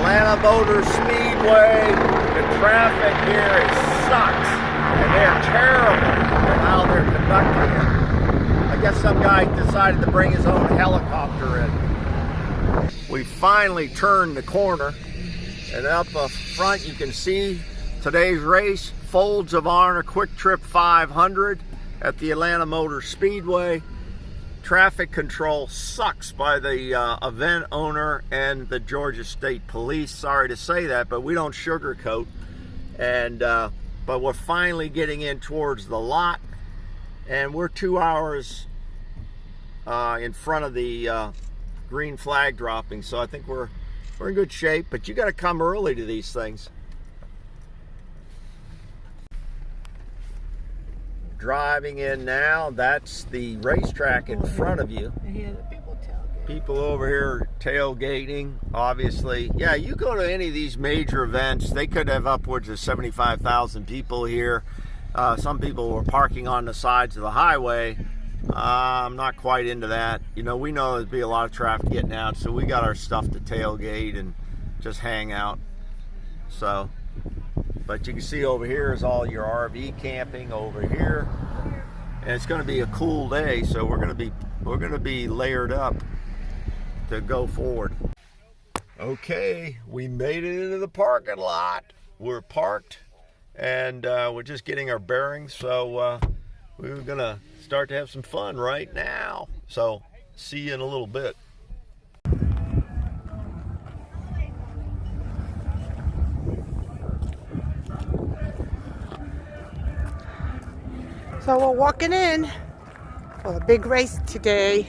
Atlanta Motor Speedway. The traffic here sucks, and they're terrible in how they're conducting it. I guess some guy decided to bring his own helicopter in. We finally turned the corner, and up front you can see today's race, Folds of Honor Quick Trip 500 at the Atlanta Motor Speedway. Traffic control sucks by the event owner and the Georgia State Police. Sorry to say that, but we don't sugarcoat. And but we're finally getting in towards the lot, and we're 2 hours in front of the green flag dropping. So I think we're in good shape. But you got to come early to these things. Driving in now, that's the racetrack in front of you. People over here tailgating, obviously. Yeah, you go to any of these major events, they could have upwards of 75,000 people here. Some people were parking on the sides of the highway. I'm not quite into that. You know, we know there'd be a lot of traffic getting out, so we got our stuff to tailgate and just hang out. So, but you can see over here is all your RV camping over here, and it's going to be a cool day, so we're going to be layered up to go forward. Okay, we made it into the parking lot. We're parked, and we're just getting our bearings. So we're going to start to have some fun right now. So see you in a little bit. So we're walking in for a big race today.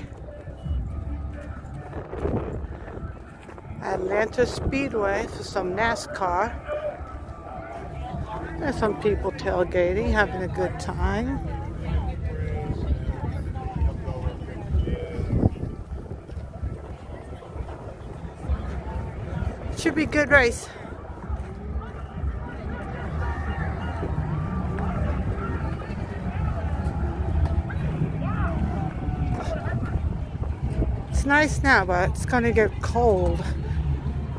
Atlanta Speedway for some NASCAR. There's some people tailgating, having a good time. Should be a good race. It's nice now, but it's gonna get cold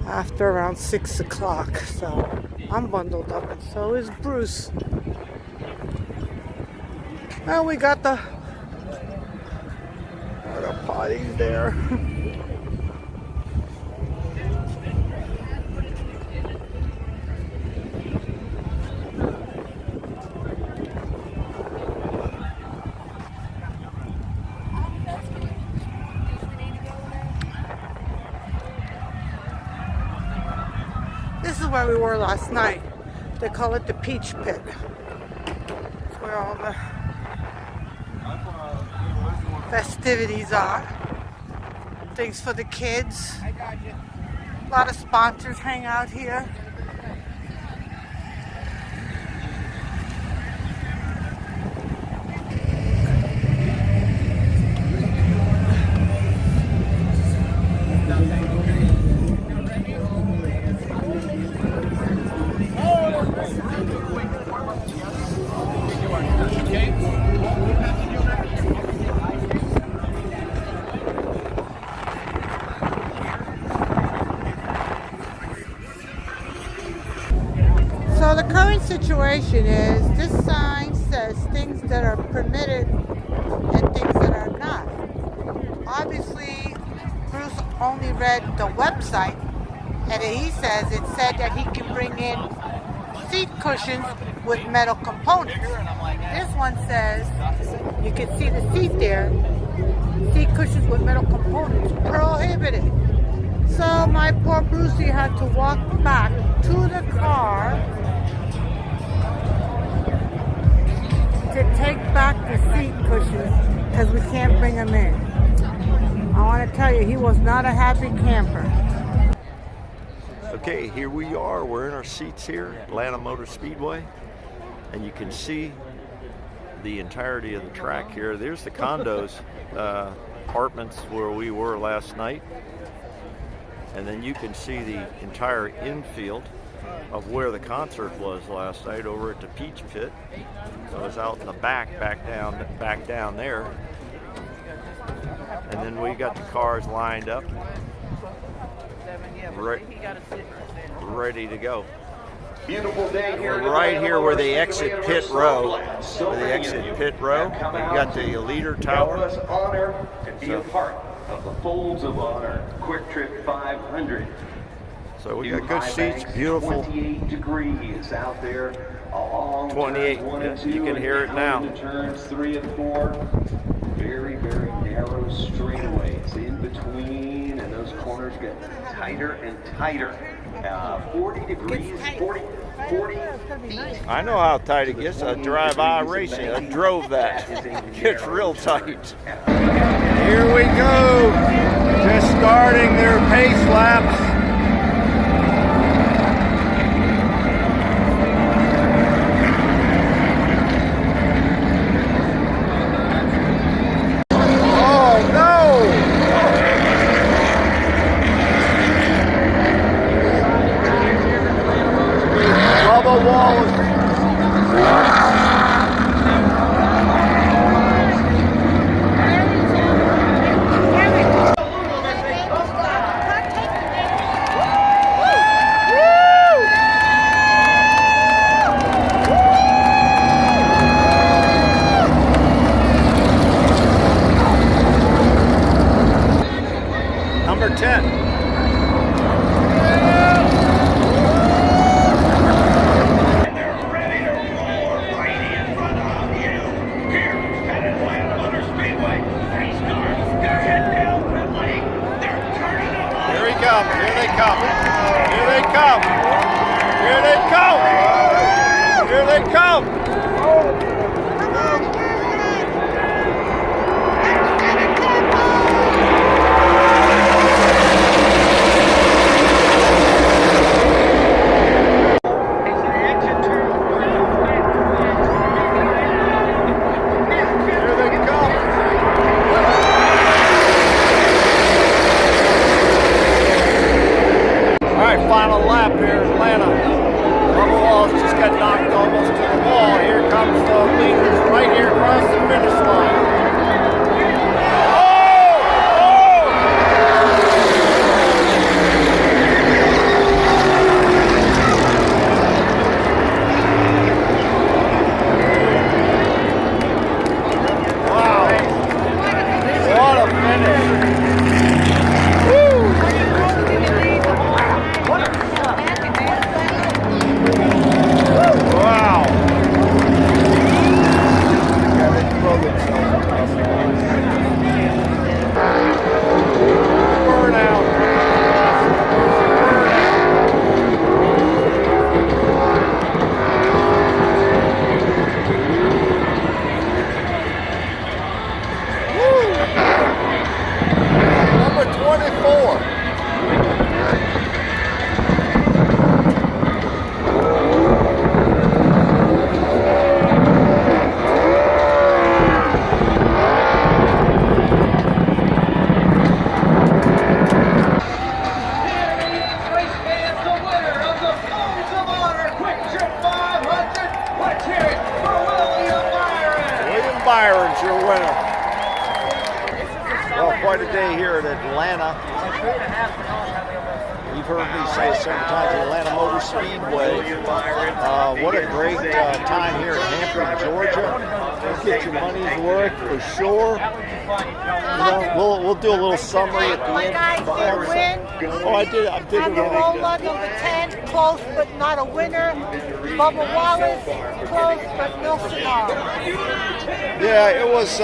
after around 6 o'clock. So I'm bundled up, and so is Bruce. Well, we got the potties there. This is where we were last night. They call it the Peach Pit. It's where all the festivities are. Things for the kids. A lot of sponsors hang out here. So the current situation is, this sign says things that are permitted and things that are not. Obviously, Bruce only read the website, and he says it said that he can bring in seat cushions with metal components. This one says, you can see the seat there, seat cushions with metal components, prohibited. So my poor Brucey had to walk back to the car to take back the seat cushions because we can't bring them in. I want to tell you, he was not a happy camper. Okay, here we are. We're in our seats here at Atlanta Motor Speedway, and you can see the entirety of the track here. There's the condos, apartments where we were last night, and then you can see the entire infield of where the concert was last night over at the Peach Pit. So I was out in the back down there, and then we got the cars lined up. ready to go. Beautiful day here. Right here where they exit pit row. You got the leader tower. Honor and be a part of the Folds of Honor Quick Trip 500. So we got good seats, beautiful. 28 degrees out there along 28. turns 1 and 2, You can hear it now. into turns 3 and 4. Very, very narrow straightaways in between, and those corners get tighter and tighter. 40 degrees, 40 feet. I know how tight it gets. I drive racing. I drove that. It gets real tight. Here we go. Just starting their pace laps. Number 10. And they're ready to roll right in front of you. Here's at Atlanta Motor Speedway. Race cars, they're heading down pit lane. They're turning them on. Here he comes. Here they come. Here they come. Here they come. Here they come. Final lap here in Atlanta. Bubba Wallace just got knocked almost to the wall. Here comes the leaders right here across the finish line. Wow. What a finish. Wow. Burnout. Number 24. Byron's your winner. Well, quite a day here at Atlanta. You've heard me say it several times, the Atlanta Motor Speedway. What a great time here at Hampton, Georgia. You'll get your money's worth for sure. You know, we'll do a little summary at the end. Oh, I did it wrong. Lola, number 10, close but not a winner. Bubba Wallace, close but no cigar. Yeah, it was.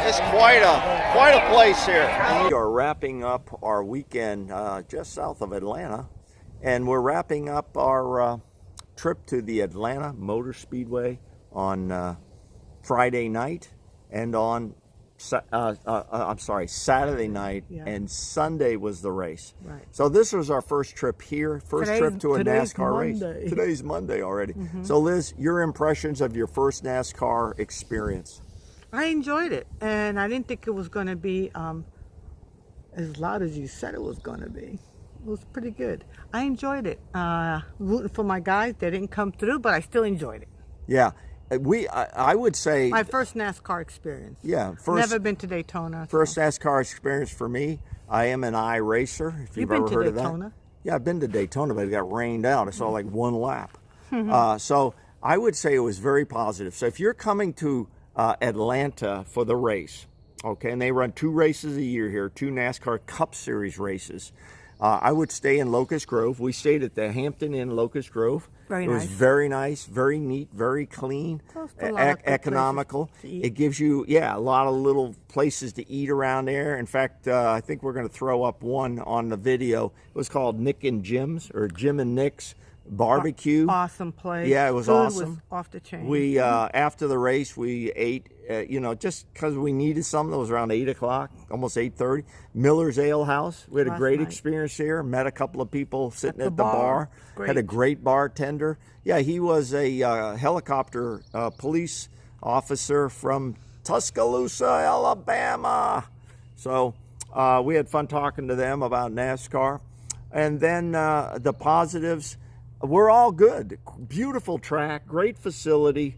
It's quite a place here. We are wrapping up our weekend just south of Atlanta, and we're wrapping up our trip to the Atlanta Motor Speedway on Friday night and on Saturday night, and Sunday was the race. Right. So this was our first trip here, trip to a NASCAR race. Monday. Today's Monday already. So Liz, your impressions of your first NASCAR experience? I enjoyed it, and I didn't think it was going to be as loud as you said it was going to be. It was pretty good. I enjoyed it. Rooting for my guys. They didn't come through, but I still enjoyed it. Yeah. I would say My first NASCAR experience. yeah. Never been to Daytona. First NASCAR experience for me. I am an iRacer. If you've been ever to heard Daytona? of that. Yeah, I've been to Daytona, but it got rained out. I saw like one lap. So I would say it was very positive. So if you're coming to Atlanta for the race, okay, and they run 2 races a year here, 2 NASCAR Cup Series races, I would stay in Locust Grove. We stayed at the Hampton Inn Locust Grove. Very It was nice. very nice, very neat, very clean, Close to a lot of good economical. places to eat. It gives you, yeah, a lot of little places to eat around there. In fact, I think we're going to throw up one on the video. It was called Nick and Jim's, or Jim and Nick's Barbecue. Awesome place. Yeah, it was Food awesome. Was off the chain. We after the race, we ate, just because we needed something. It was around 8 o'clock, almost 8:30. Miller's Ale House. We had a Last great night. experience here. Met a couple of people sitting At at the the bar. bar. Had a Great. great bartender. Yeah, he was a helicopter police officer from Tuscaloosa, Alabama. So we had fun talking to them about NASCAR. And then the positives. We're all good. Beautiful track, great facility.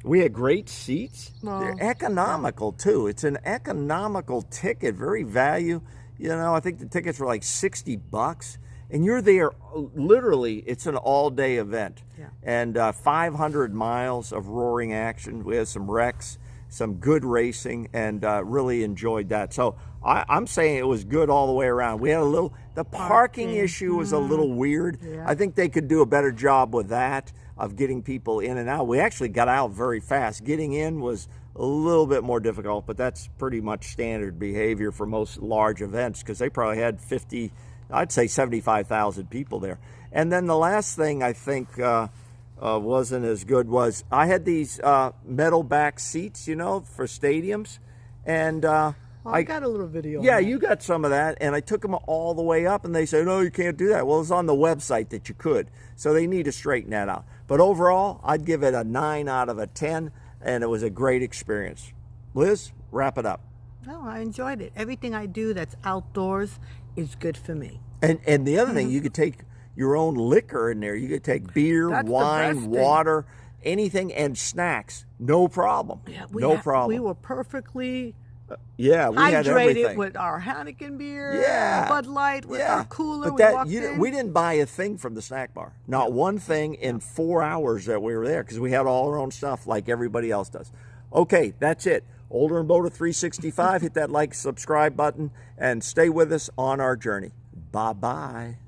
We had great seats. Well, They're economical too. It's an economical ticket, very value. I think the tickets were like $60, and you're there. Literally, it's an all-day event, Yeah. and 500 miles of roaring action. We had some wrecks, some good racing, and really enjoyed that. So I'm saying it was good all the way around. We had the parking issue was a little weird. Yeah. I think they could do a better job with that, of getting people in and out. We actually got out very fast. Getting in was a little bit more difficult, but that's pretty much standard behavior for most large events, because they probably had 50, I'd say 75,000 people there. And then the last thing I think wasn't as good was I had these metal back seats, for stadiums, and I got a little video. yeah, on that. you got some of that, and I took them all the way up, and they said, no, you can't do that. Well, it's on the website that you could, so they need to straighten that out. But overall, I'd give it a 9 out of a 10, and it was a great experience. Liz, wrap it up. No, I enjoyed it. Everything I do that's outdoors is good for me. And the other thing, you could take your own liquor in there. You could take beer, That's the wine, best thing. water, anything, and snacks. No problem. Yeah, No problem. We were perfectly Yeah, we had hydrated everything. with our Heineken beer, Yeah. Bud Light, with our cooler. But we walked in. we didn't buy a thing from the snack bar. Not one thing in 4 hours that we were there, because we had all our own stuff like everybody else does. Okay, that's it. Older and Boulder 365. Hit that like, subscribe button, and stay with us on our journey. Bye-bye.